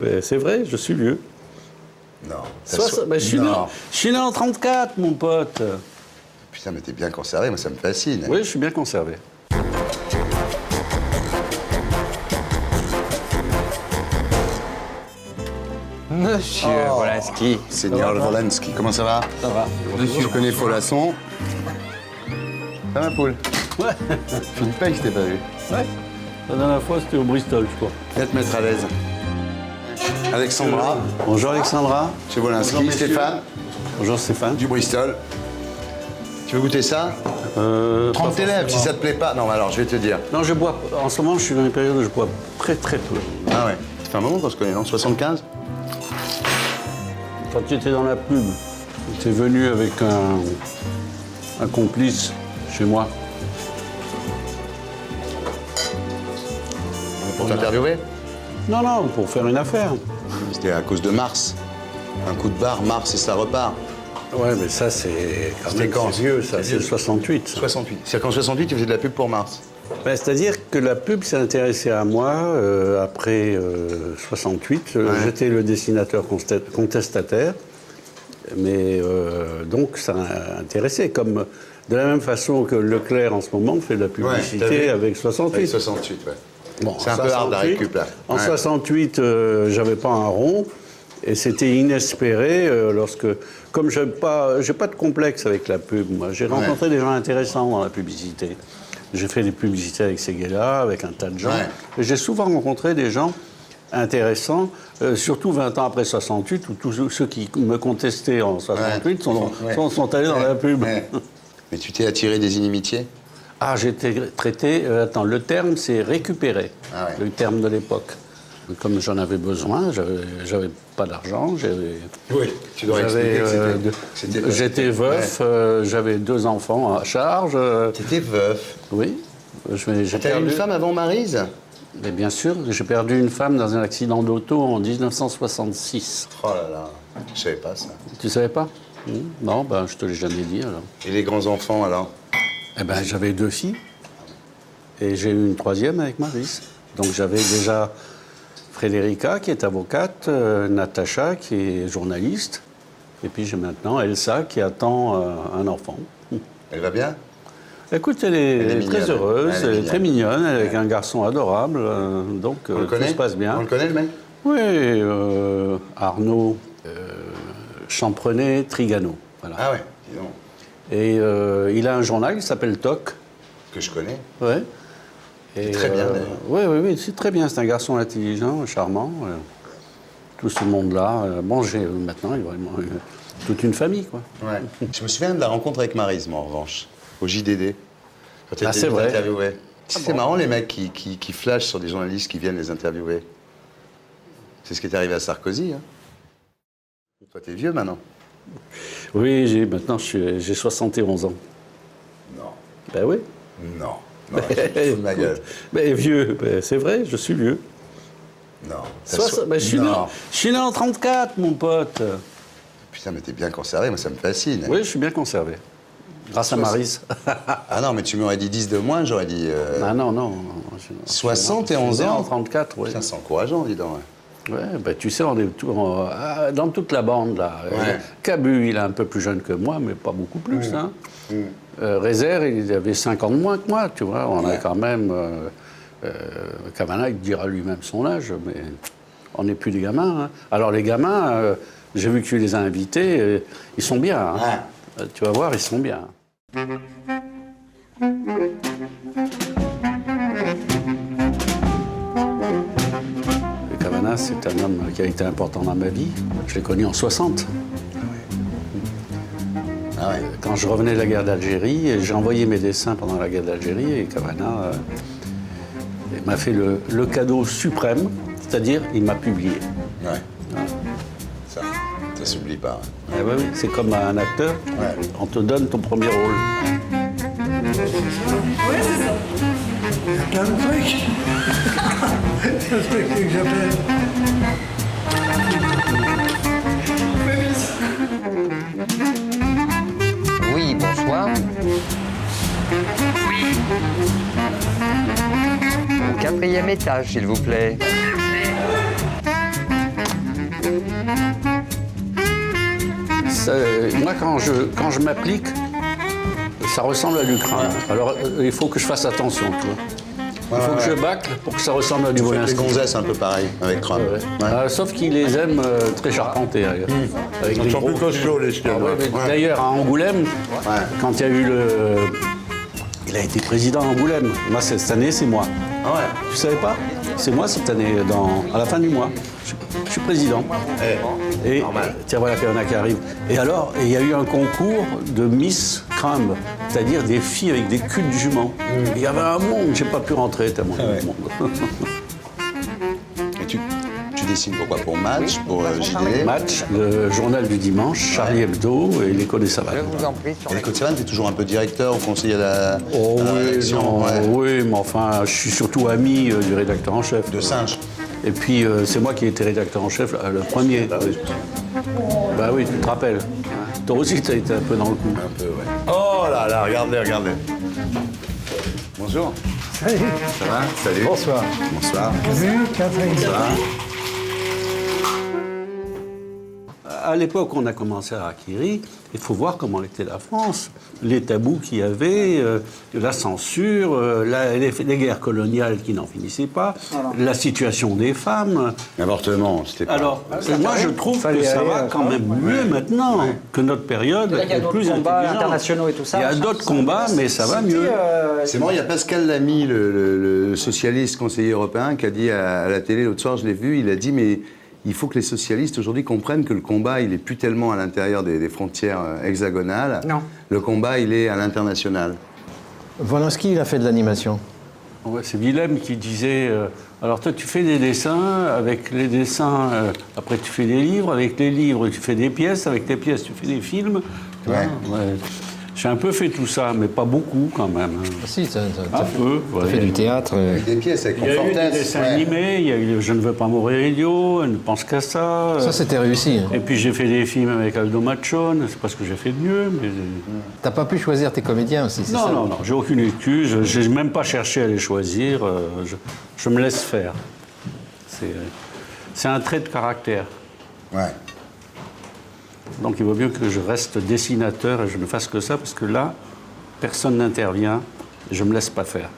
C'est vrai, je suis vieux. Non. Je suis né en 34, mon pote. Putain, mais t'es bien conservé, moi ça me fascine. Oui, je suis bien conservé. Monsieur Volansky. Seigneur Volansky, comment ça va? Ça va. Je connais Folasson. Ça ma poule? Ouais. Philippe Paye, je t'ai pas vu. Ouais. La dernière fois, c'était au Bristol, je crois. Viens te mettre à l'aise. Alexandra, Bonjour Alexandra. chez Volansky. Bonjour, messieurs. Stéphane, Bonjour Stéphane. du Bristol. Tu veux goûter ça? Trempe tes lèvres, si ça te plaît pas. Non, mais alors, je vais te dire. Non, je bois. En ce moment, je suis dans une période où je bois très très peu. Ah ouais. Ça fait un moment qu'on se connaît, non? 75? Quand tu étais dans la pub, tu es venu avec un complice chez moi. Pour t'interviewer? Non, non, pour faire une affaire. C'était à cause de Mars. Un coup de barre, Mars et ça repart. Ouais, mais ça, c'est quand C'était même quand? c'est vieux, ça. C'est le 68. 68. C'est qu'en 68, tu faisais de la pub pour Mars. Ben, c'est-à-dire que la pub s'est intéressée à moi après 68. J'étais le dessinateur contestataire. Mais donc, ça a intéressé. Comme de la même façon que Leclerc, en ce moment, fait de la publicité avec 68. Avec 68, ouais. Bon, c'est un peu hard la récup, là. En Ouais. 68, j'avais pas un rond. Et c'était inespéré lorsque... Comme j'ai pas de complexe avec la pub, moi. J'ai rencontré des gens intéressants dans la publicité. J'ai fait des publicités avec Séguéla, avec un tas de gens. Ouais. Et j'ai souvent rencontré des gens intéressants, surtout 20 ans après 68, où tous ceux qui me contestaient en 68 sont allés dans la pub. Ouais. Mais tu t'es attiré des inimitiés? Ah, j'ai été traité... le terme, c'est récupéré, le terme de l'époque. Comme j'en avais besoin, j'avais pas d'argent, Oui, tu dois expliquer que c'était... J'étais veuf, j'avais 2 enfants à charge. T'étais veuf. Oui. J'ai T'as eu une femme avant Maryse? Mais bien sûr, j'ai perdu une femme dans un accident d'auto en 1966. Oh là là, je savais pas ça. Tu savais pas? Non, ben je te l'ai jamais dit alors. Et les grands-enfants alors? Eh ben j'avais 2 filles. Et j'ai eu une 3e avec Maryse. Donc j'avais déjà Frédérica qui est avocate, Natacha qui est journaliste. Et puis j'ai maintenant Elsa qui attend un enfant. Elle va bien? Écoute, elle est très mignonne. heureuse, Elle est elle est très mignonne, elle est avec un garçon adorable, donc tout se passe bien. On le connaît, le mec? Oui, Arnaud Champrenet Trigano. Voilà. Ah ouais, dis donc. Et il a un journal qui s'appelle Toc. Que je connais. Ouais. Et, très bien, d'ailleurs. Oui, c'est très bien. C'est un garçon intelligent, charmant. Tout ce monde-là. Bon, j'ai maintenant vraiment toute une famille, quoi. Ouais. Je me souviens de la rencontre avec Maryse, moi, en revanche, au JDD. Quand elle c'est vrai. interviewée. C'est marrant, les mecs qui flashent sur des journalistes qui viennent les interviewer. C'est ce qui est arrivé à Sarkozy, hein. Toi, t'es vieux, maintenant. Oui, maintenant, j'ai 71 ans. Non. Ben oui. Non. Non, je me fous de ma gueule. Ben vieux, c'est vrai, je suis vieux. Non. Je suis né en 34, mon pote. Putain, mais t'es bien conservé, moi ça me fascine. Oui, je suis bien conservé. Grâce à Maryse. Ah non, mais tu m'aurais dit 10 de moins, j'aurais dit... Ah non. 71 ans en 34, oui. Putain, c'est encourageant, dis donc. Ouais, ben, tu sais, on est dans toute la bande, là. Ouais. Cabu, il est un peu plus jeune que moi, mais pas beaucoup plus, hein. Rézère, il avait 5 ans de moins que moi, tu vois. On a quand même... Cavana, il dira lui-même son âge, mais on n'est plus des gamins, hein. Alors, les gamins, j'ai vu que tu les as invités, ils sont bien, hein. Tu vas voir, ils sont bien. Cavana, c'est un homme qui a été important dans ma vie. Je l'ai connu en 60. Ah ouais. Quand je revenais de la guerre d'Algérie, j'ai envoyé mes dessins pendant la guerre d'Algérie et Cavana il m'a fait le cadeau suprême, c'est-à-dire il m'a publié. Ouais. Ça s'oublie pas. Eh ben oui, c'est comme un acteur, on te donne ton premier rôle. Oui, c'est ça. Il y a plein de trucs. C'est le truc que j'appelle. Oui, bonsoir. Au 4e étage, s'il vous plaît. Moi, quand je m'applique, ça ressemble à du crâne. Alors, il faut que je fasse attention, tu vois. Il faut que je bâcle pour que ça ressemble à du Les Wolinski. gonzesses, un peu pareil, avec Trump. Ouais. Sauf qu'ils les aiment très charpentés. Avec Ils des sont gros- plutôt chauds, les chiens. Ah ouais, mais Ouais. D'ailleurs, à Angoulême, quand il y a eu le... Il a été président à Angoulême. Moi, cette année, c'est moi. Ah ouais. Tu savais pas? C'est moi cette année, à la fin du mois. Je suis président. Et tiens, voilà qu'il y en a qui arrivent. Et alors, il y a eu un concours de Miss Crumb, c'est-à-dire des filles avec des culs de jument. Il y avait un monde, j'ai pas pu rentrer tellement il y avait de monde. Et tu dessines pourquoi? Pour Match, pour JD? Match, le journal du dimanche, Charlie Hebdo et l'écho des Je savanes. vous en prie. Et les Côtes Savanes, t'es toujours un peu directeur ou conseiller à la, Oh à la oui, rédaction? non, Ouais. oui, mais enfin, je suis surtout ami du rédacteur en chef. De singe. Et puis, c'est moi qui ai été rédacteur en chef, le premier. Bah oui, tu te rappelles. Toi aussi, tu as été un peu dans le coup. Un peu, ouais. Oh là là, regardez, regardez. Bonjour. Salut. Ça va? Salut. Bonsoir. Bonsoir. Salut, Catherine. À l'époque, on a commencé à Rakiri. Il faut voir comment était la France. Les tabous qu'il y avait, la censure, les guerres coloniales qui n'en finissaient pas, la situation des femmes. L'avortement, c'était pas... Alors, moi, je trouve que ça va quand même mieux maintenant que notre période Il y a est d'autres plus combats intelligente. internationaux et tout ça. Il y a d'autres combats, mais ça va mieux. C'est marrant, il y a Pascal Lamy, le socialiste conseiller européen, qui a dit à la télé l'autre soir, je l'ai vu, il a dit mais il faut que les socialistes aujourd'hui comprennent que le combat, il est plus tellement à l'intérieur des frontières hexagonales. Non. Le combat, il est à l'international. Wolinski, il a fait de l'animation. Ouais, c'est Willem qui disait alors toi tu fais des dessins, avec les dessins, après tu fais des livres, avec les livres tu fais des pièces, avec tes pièces tu fais des films. Tu vois, ouais. J'ai un peu fait tout ça, mais pas beaucoup quand même. Hein. Ah, si, Un peu. t'as fait du théâtre. Avec des pièces, avec Il y a eu des Confortès. dessins ouais. animés, il y a eu Je ne veux pas mourir idiot, Elle ne pense qu'à ça. Ça, c'était réussi. hein. Et puis j'ai fait des films avec Aldo Machon, c'est pas ce que j'ai fait de mieux, mais... T'as pas pu choisir tes comédiens aussi, c'est Non, ça? non, j'ai aucune excuse, j'ai même pas cherché à les choisir, je me laisse faire. C'est un trait de caractère. Ouais. Donc il vaut mieux que je reste dessinateur et je ne fasse que ça, parce que là, personne n'intervient, je me laisse pas faire.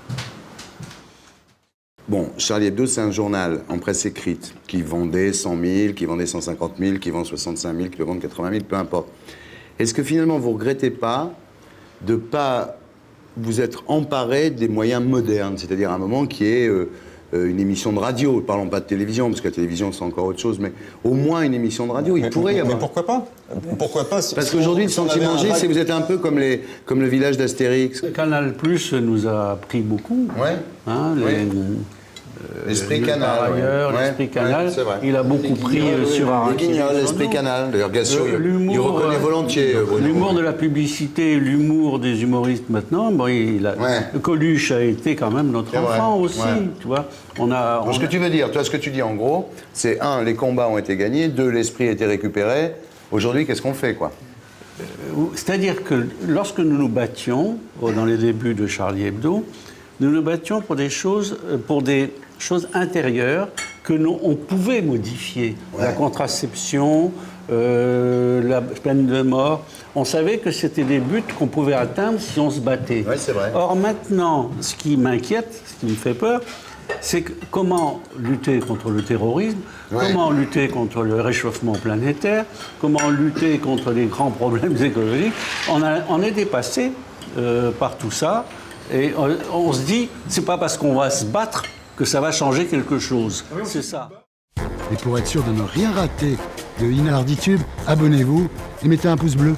Bon, Charlie Hebdo, c'est un journal en presse écrite qui vendait 100 000, qui vendait 150 000, qui vend 65 000, qui peut vendre 80 000, peu importe. Est-ce que finalement, vous ne regrettez pas de ne pas vous être emparé des moyens modernes, c'est-à-dire un moment qui est une émission de radio, parlons pas de télévision, parce que la télévision, c'est encore autre chose, mais au moins une émission de radio, il pourrait y avoir... Mais pourquoi pas? Pourquoi pas? Parce qu'aujourd'hui, le sentiment G, c'est que vous êtes un peu comme le village d'Astérix. Canal Plus nous a appris beaucoup. Ouais. Hein, L'esprit le Canal. Par ouais. l'esprit Ouais, Canal, ouais, c'est vrai. il a beaucoup pris sur Les Araki. Guignols, l'esprit Canal. D'ailleurs, Gassio, il reconnaît volontiers. Bruno. L'humour de la publicité, l'humour des humoristes maintenant, bon, Ouais. Coluche a été quand même notre C'est vrai, enfant aussi, ouais. tu vois. Donc, ce que tu veux dire, toi, ce que tu dis en gros, c'est un, les combats ont été gagnés, deux, l'esprit a été récupéré. Aujourd'hui, qu'est-ce qu'on fait, quoi? C'est-à-dire que lorsque nous nous battions, dans les débuts de Charlie Hebdo, nous nous battions pour des choses intérieures que on pouvait modifier. Ouais. La contraception, la peine de mort. On savait que c'était des buts qu'on pouvait atteindre si on se battait. Ouais, c'est vrai. Or maintenant, ce qui m'inquiète, ce qui me fait peur, c'est comment lutter contre le terrorisme, Ouais. comment lutter contre le réchauffement planétaire, comment lutter contre les grands problèmes écologiques. On est dépassé par tout ça et on se dit, c'est pas parce qu'on va se battre que ça va changer quelque chose. C'est ça. Et pour être sûr de ne rien rater de Inarditube, abonnez-vous et mettez un pouce bleu.